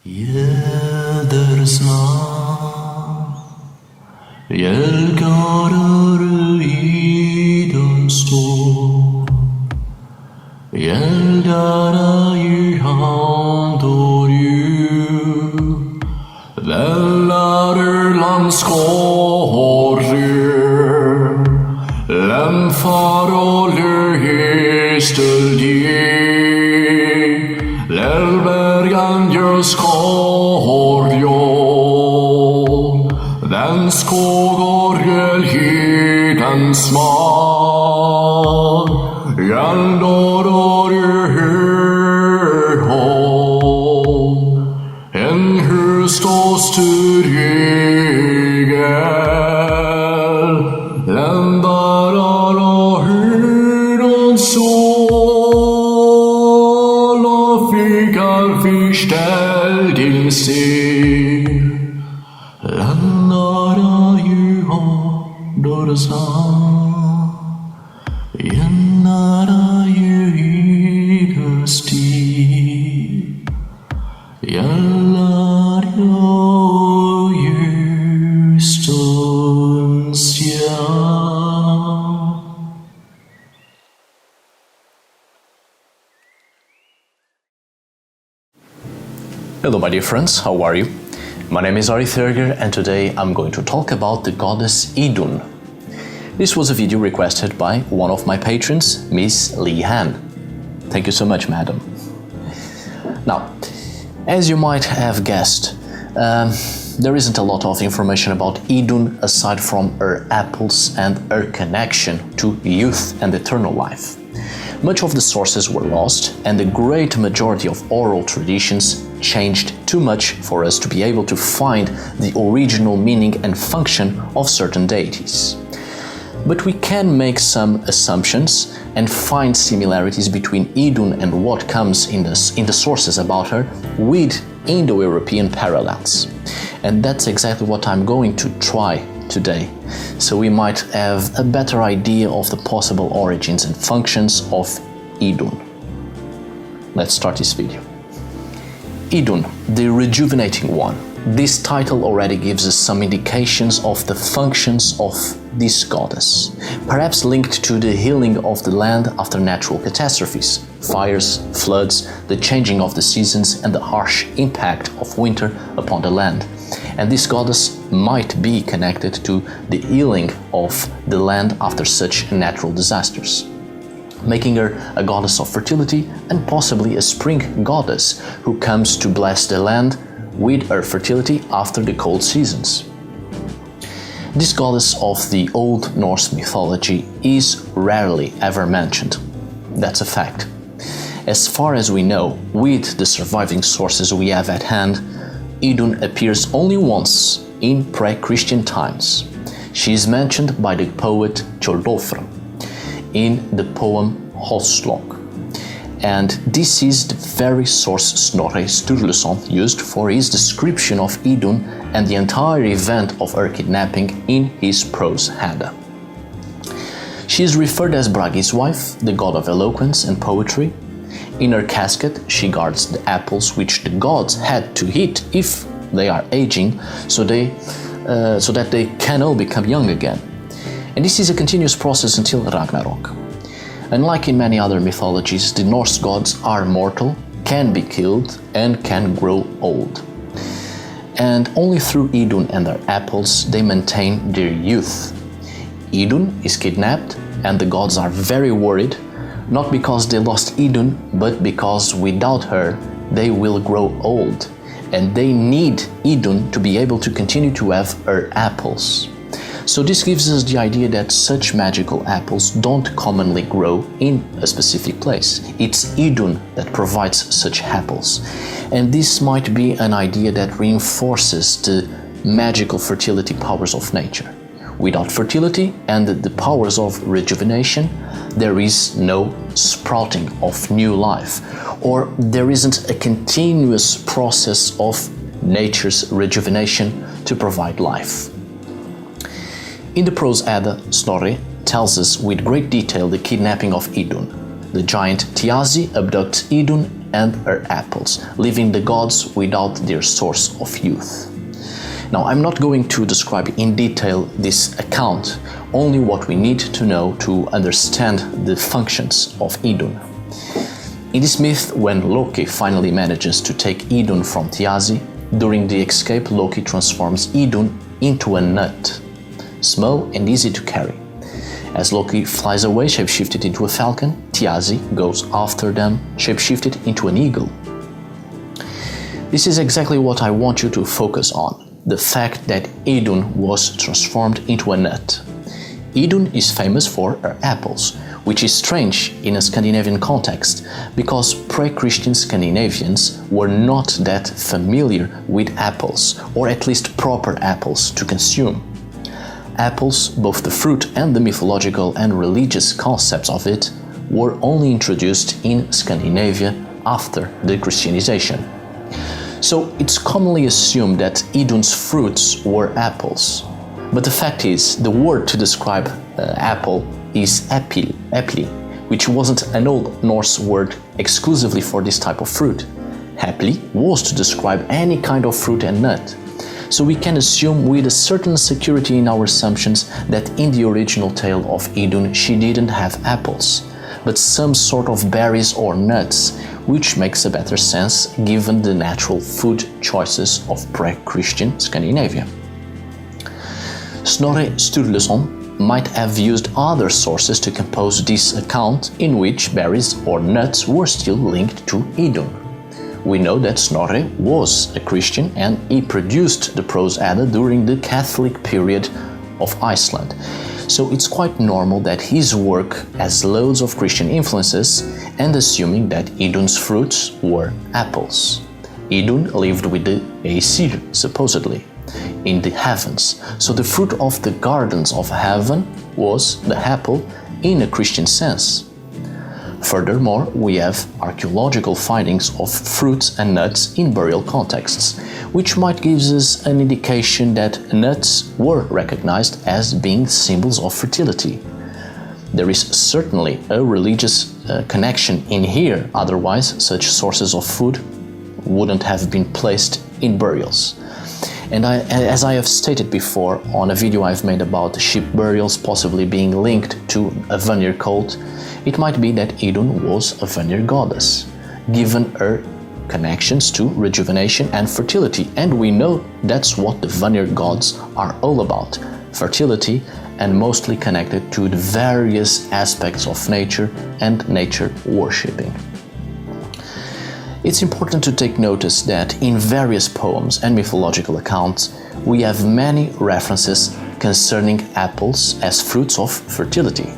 Yedersma Yelgarır Idunn stor Yeldara Juhan Vellarer landskårer Lemfar och löhesteldi Lelbergan just korjon Den skågorgel heden smal Jaldor hörhåll En husståstur regel Ländar och huden sol Och fikar förställd in sig Ländar och juhårdorsa Jännara juhidösti Jallar jag justundsja Hello my dear friends, how are you? My name is Ari Thurger and today I'm going to talk about the goddess Idunn. This was a video requested by one of my patrons, Miss Lee Han. Thank you so much, madam. Now, as you might have guessed, there isn't a lot of information about Idunn aside from her apples and her connection to youth and eternal life. Much of the sources were lost, and the great majority of oral traditions changed too much for us to be able to find the original meaning and function of certain deities. But we can make some assumptions and find similarities between Idunn and what comes in the sources about her with Indo-European parallels. And that's exactly what I'm going to try today, so we might have a better idea of the possible origins and functions of Idunn. Let's start this video. Idunn, the Rejuvenating One. This title already gives us some indications of the functions of this goddess, perhaps linked to the healing of the land after natural catastrophes, fires, floods, the changing of the seasons and the harsh impact of winter upon the land. And this goddess might be connected to the healing of the land after such natural disasters, making her a goddess of fertility and possibly a spring goddess who comes to bless the land with her fertility after the cold seasons. This goddess of the Old Norse mythology is rarely ever mentioned. That's a fact. As far as we know, with the surviving sources we have at hand, Idunn appears only once in pre-Christian times. She is mentioned by the poet Thjodolfr in the poem Hallslok. And this is the very source Snorri Sturluson used for his description of Idunn and the entire event of her kidnapping in his prose Edda. She is referred as Bragi's wife, the god of eloquence and poetry. In her casket, she guards the apples which the gods had to eat if they are aging, so that they can all become young again. And this is a continuous process until Ragnarok. Unlike in many other mythologies, the Norse gods are mortal, can be killed, and can grow old. And only through Idunn and her apples they maintain their youth. Idunn is kidnapped, and the gods are very worried, not because they lost Idunn, but because without her they will grow old, and they need Idunn to be able to continue to have her apples. So this gives us the idea that such magical apples don't commonly grow in a specific place. It's Idunn that provides such apples. And this might be an idea that reinforces the magical fertility powers of nature. Without fertility and the powers of rejuvenation, there is no sprouting of new life, or there isn't a continuous process of nature's rejuvenation to provide life. In the prose Edda, Snorri tells us with great detail the kidnapping of Idunn. The giant Thiazi abducts Idunn and her apples, leaving the gods without their source of youth. Now, I'm not going to describe in detail this account, only what we need to know to understand the functions of Idunn. In this myth, when Loki finally manages to take Idunn from Thiazi, during the escape Loki transforms Idunn into a nut, small and easy to carry. As Loki flies away shapeshifted into a falcon, Thiazi goes after them shapeshifted into an eagle. This is exactly what I want you to focus on. The fact that Idunn was transformed into a nut. Idunn is famous for her apples, which is strange in a Scandinavian context, because pre-Christian Scandinavians were not that familiar with apples, or at least proper apples to consume. Apples, both the fruit and the mythological and religious concepts of it, were only introduced in Scandinavia after the Christianization. So it's commonly assumed that Idunn's fruits were apples. But the fact is, the word to describe apple is epli, which wasn't an Old Norse word exclusively for this type of fruit. Epli was to describe any kind of fruit and nut. So we can assume with a certain security in our assumptions that in the original tale of Idunn she didn't have apples, but some sort of berries or nuts, which makes a better sense given the natural food choices of pre-Christian Scandinavia. Snorre Sturluson might have used other sources to compose this account in which berries or nuts were still linked to Idunn. We know that Snorre was a Christian and he produced the Prose Edda during the Catholic period of Iceland. So it's quite normal that his work has loads of Christian influences, and assuming that Idunn's fruits were apples. Idunn lived with the Aesir, supposedly, in the heavens, so the fruit of the gardens of heaven was the apple in a Christian sense. Furthermore, we have archaeological findings of fruits and nuts in burial contexts, which might give us an indication that nuts were recognized as being symbols of fertility. There is certainly a religious connection in here, otherwise such sources of food wouldn't have been placed in burials. And as I have stated before on a video I've made about sheep burials possibly being linked to a Vanir cult, it might be that Idunn was a Vanir goddess, given her connections to rejuvenation and fertility, and we know that's what the Vanir gods are all about, fertility, and mostly connected to the various aspects of nature and nature worshipping. It's important to take notice that in various poems and mythological accounts, we have many references concerning apples as fruits of fertility.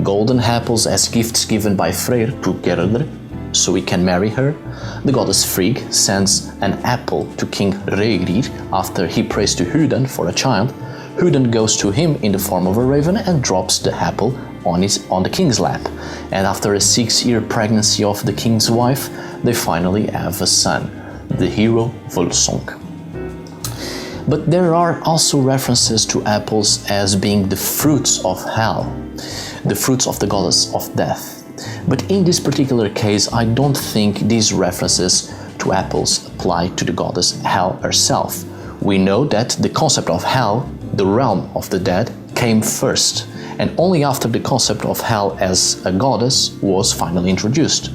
Golden apples as gifts given by Freyr to Gerdur, so he can marry her. The goddess Frigg sends an apple to King Reyrir after he prays to Idunn for a child. Idunn goes to him in the form of a raven and drops the apple on the king's lap. And after a 6-year pregnancy of the king's wife, they finally have a son, the hero Volsung. But there are also references to apples as being the fruits of hell, the fruits of the goddess of death. But in this particular case, I don't think these references to apples apply to the goddess Hel herself. We know that the concept of Hel, the realm of the dead, came first, and only after the concept of Hel as a goddess was finally introduced.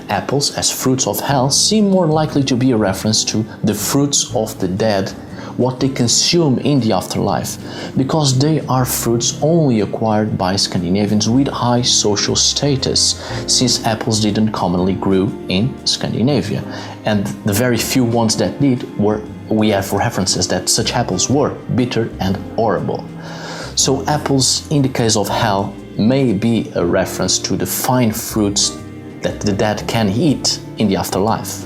Apples as fruits of Hel seem more likely to be a reference to the fruits of the dead, what they consume in the afterlife, because they are fruits only acquired by Scandinavians with high social status, since apples didn't commonly grow in Scandinavia, and the very few ones that did we have references that such apples were bitter and horrible. So apples, in the case of Hel, may be a reference to the fine fruits that the dead can eat in the afterlife.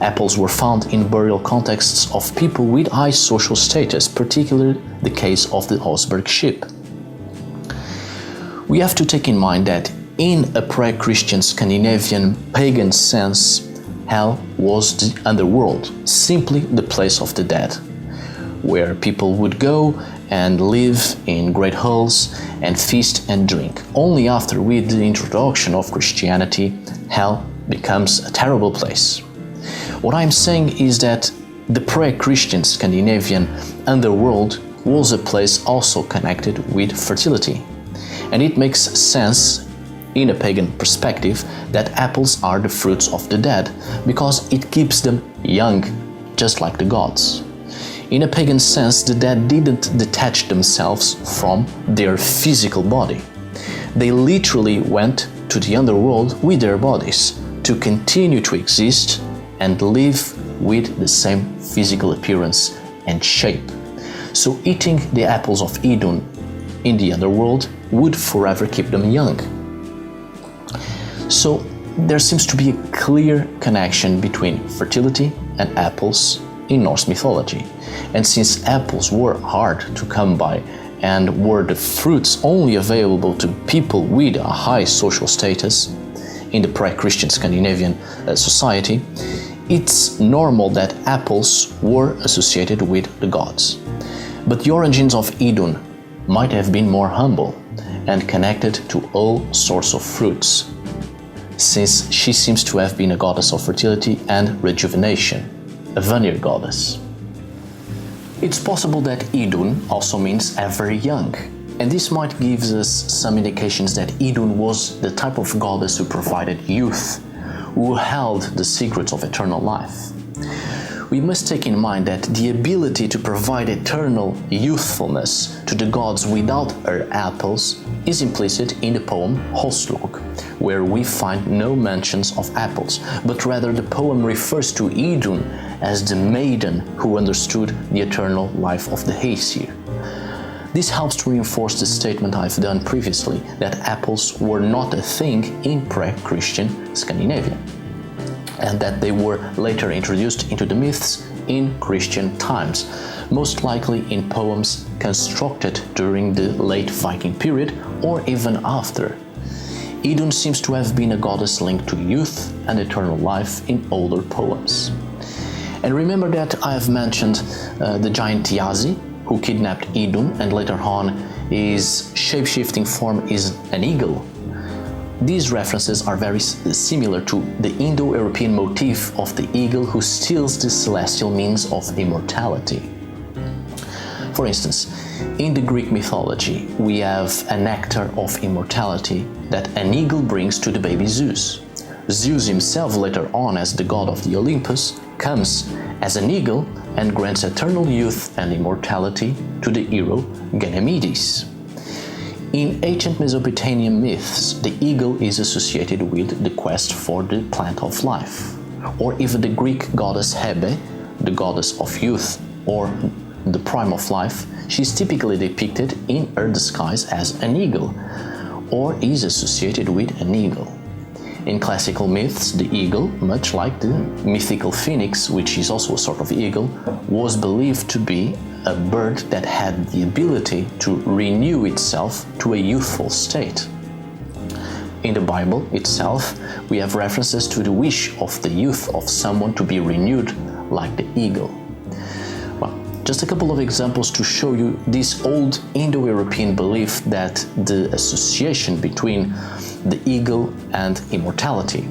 Apples were found in burial contexts of people with high social status, particularly the case of the Osberg sheep. We have to take in mind that in a pre-Christian Scandinavian pagan sense, Hell was the underworld, simply the place of the dead, where people would go and live in great halls and feast and drink. Only after, with the introduction of Christianity, Hell becomes a terrible place. What I'm saying is that the pre-Christian Scandinavian underworld was a place also connected with fertility. And it makes sense in a pagan perspective that apples are the fruits of the dead because it keeps them young, just like the gods. In a pagan sense, the dead didn't detach themselves from their physical body. They literally went to the underworld with their bodies to continue to exist and live with the same physical appearance and shape. So eating the apples of Idunn in the underworld would forever keep them young. So there seems to be a clear connection between fertility and apples in Norse mythology. And since apples were hard to come by and were the fruits only available to people with a high social status in the pre-Christian Scandinavian society, it's normal that apples were associated with the gods. But the origins of Idunn might have been more humble and connected to all sorts of fruits, since she seems to have been a goddess of fertility and rejuvenation, a Vanir goddess. It's possible that Idunn also means ever young, and this might give us some indications that Idunn was the type of goddess who provided youth, who held the secrets of eternal life. We must take in mind that the ability to provide eternal youthfulness to the gods without her apples is implicit in the poem Håslog, where we find no mentions of apples, but rather the poem refers to Idunn as the maiden who understood the eternal life of the Aesir. This helps to reinforce the statement I've done previously that apples were not a thing in pre-Christian Scandinavia, and that they were later introduced into the myths in Christian times, most likely in poems constructed during the late Viking period or even after. Idunn seems to have been a goddess linked to youth and eternal life in older poems. And remember that I have mentioned the giant Thiazi, who kidnapped Idunn, and later on his shape-shifting form is an eagle. These references are very similar to the Indo-European motif of the eagle who steals the celestial means of immortality. For instance, in the Greek mythology, we have a nectar of immortality that an eagle brings to the baby Zeus. Zeus himself, later on as the god of the Olympus, comes as an eagle and grants eternal youth and immortality to the hero Ganymedes. In ancient Mesopotamian myths, the eagle is associated with the quest for the plant of life. Or even the Greek goddess Hebe, the goddess of youth or the prime of life, she is typically depicted in her disguise as an eagle, or is associated with an eagle. In classical myths, the eagle, much like the mythical phoenix, which is also a sort of eagle, was believed to be a bird that had the ability to renew itself to a youthful state. In the Bible itself, we have references to the wish of the youth of someone to be renewed like the eagle. Well, just a couple of examples to show you this old Indo-European belief that the association between the eagle and immortality.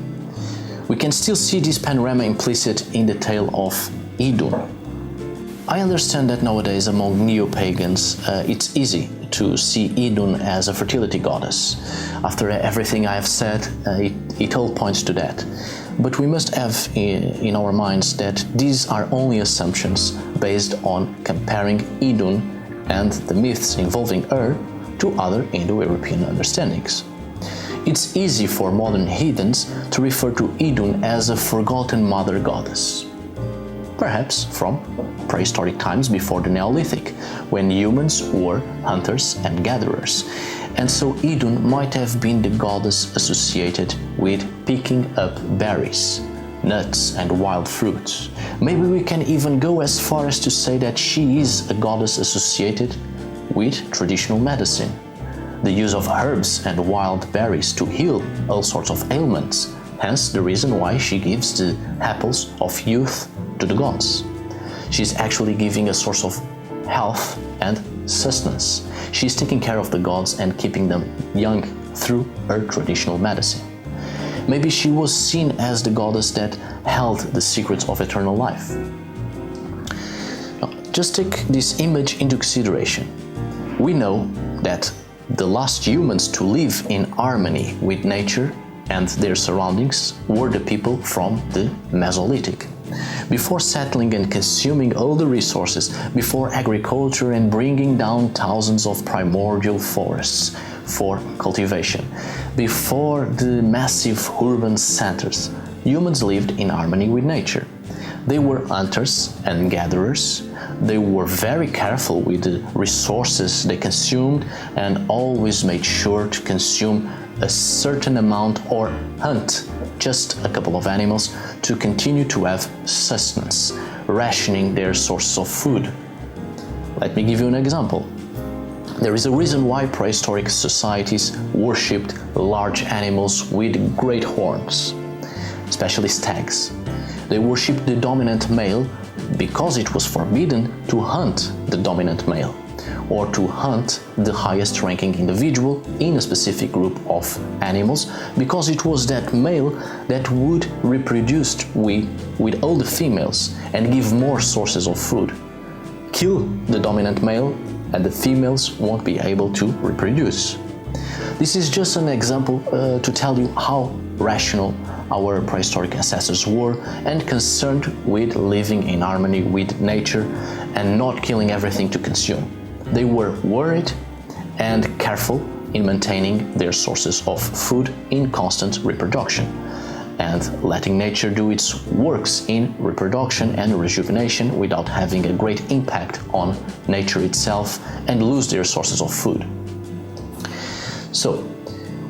We can still see this panorama implicit in the tale of Idunn. I understand that nowadays among neo-pagans it's easy to see Idunn as a fertility goddess. After everything I have said, it all points to that. But we must have in our minds that these are only assumptions based on comparing Idunn and the myths involving her to other Indo-European understandings. It's easy for modern heathens to refer to Idunn as a forgotten mother goddess. Perhaps from prehistoric times before the Neolithic, when humans were hunters and gatherers. And so Idunn might have been the goddess associated with picking up berries, nuts and wild fruits. Maybe we can even go as far as to say that she is a goddess associated with traditional medicine, the use of herbs and wild berries to heal all sorts of ailments, hence the reason why she gives the apples of youth to the gods. She's actually giving a source of health and sustenance. She's taking care of the gods and keeping them young through her traditional medicine. Maybe she was seen as the goddess that held the secrets of eternal life. Now, just take this image into consideration. We know that the last humans to live in harmony with nature and their surroundings were the people from the Mesolithic. Before settling and consuming all the resources, before agriculture and bringing down thousands of primordial forests for cultivation, before the massive urban centers, humans lived in harmony with nature. They were hunters and gatherers. They were very careful with the resources they consumed and always made sure to consume a certain amount or hunt just a couple of animals to continue to have sustenance, rationing their sources of food. Let me give you an example. There is a reason why prehistoric societies worshipped large animals with great horns, especially stags. They worshipped the dominant male because it was forbidden to hunt the dominant male or to hunt the highest ranking individual in a specific group of animals, because it was that male that would reproduce with all the females and give more sources of food. Kill the dominant male and the females won't be able to reproduce. This is just an example to tell you how rational our prehistoric ancestors were and concerned with living in harmony with nature and not killing everything to consume. They were worried and careful in maintaining their sources of food in constant reproduction and letting nature do its works in reproduction and rejuvenation without having a great impact on nature itself and lose their sources of food. So,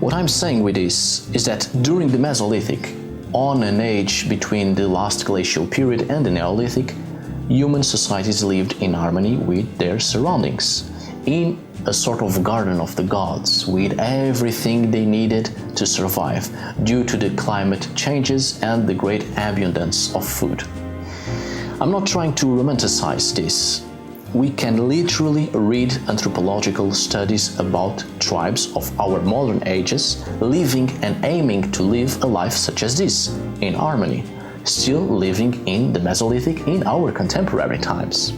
what I'm saying with this is that during the Mesolithic, on an age between the last glacial period and the Neolithic, human societies lived in harmony with their surroundings, in a sort of garden of the gods, with everything they needed to survive due to the climate changes and the great abundance of food. I'm not trying to romanticize this. We can literally read anthropological studies about tribes of our modern ages living and aiming to live a life such as this, in harmony, still living in the Mesolithic in our contemporary times.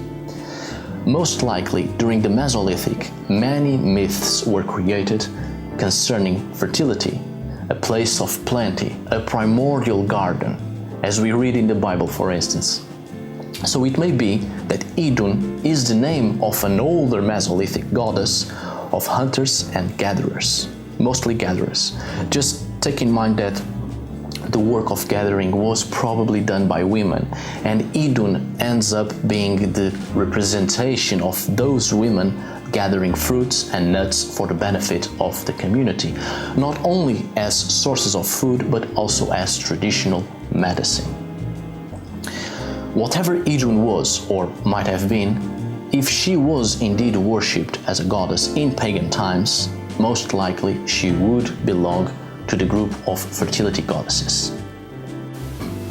Most likely, during the Mesolithic, many myths were created concerning fertility, a place of plenty, a primordial garden, as we read in the Bible, for instance. So it may be that Idunn is the name of an older Mesolithic goddess of hunters and gatherers, mostly gatherers. Just take in mind that the work of gathering was probably done by women, and Idunn ends up being the representation of those women gathering fruits and nuts for the benefit of the community, not only as sources of food but also as traditional medicine. Whatever Idunn was or might have been, if she was indeed worshipped as a goddess in pagan times, most likely she would belong to the group of fertility goddesses.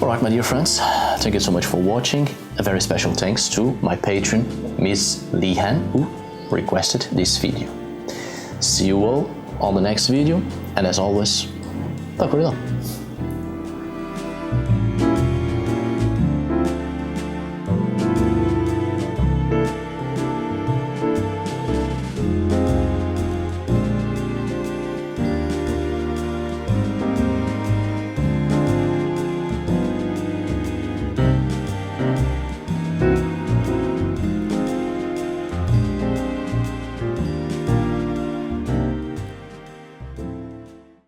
Alright, my dear friends, thank you so much for watching. A very special thanks to my patron, Miss Iðunn, who requested this video. See you all on the next video, and as always, tack för idag!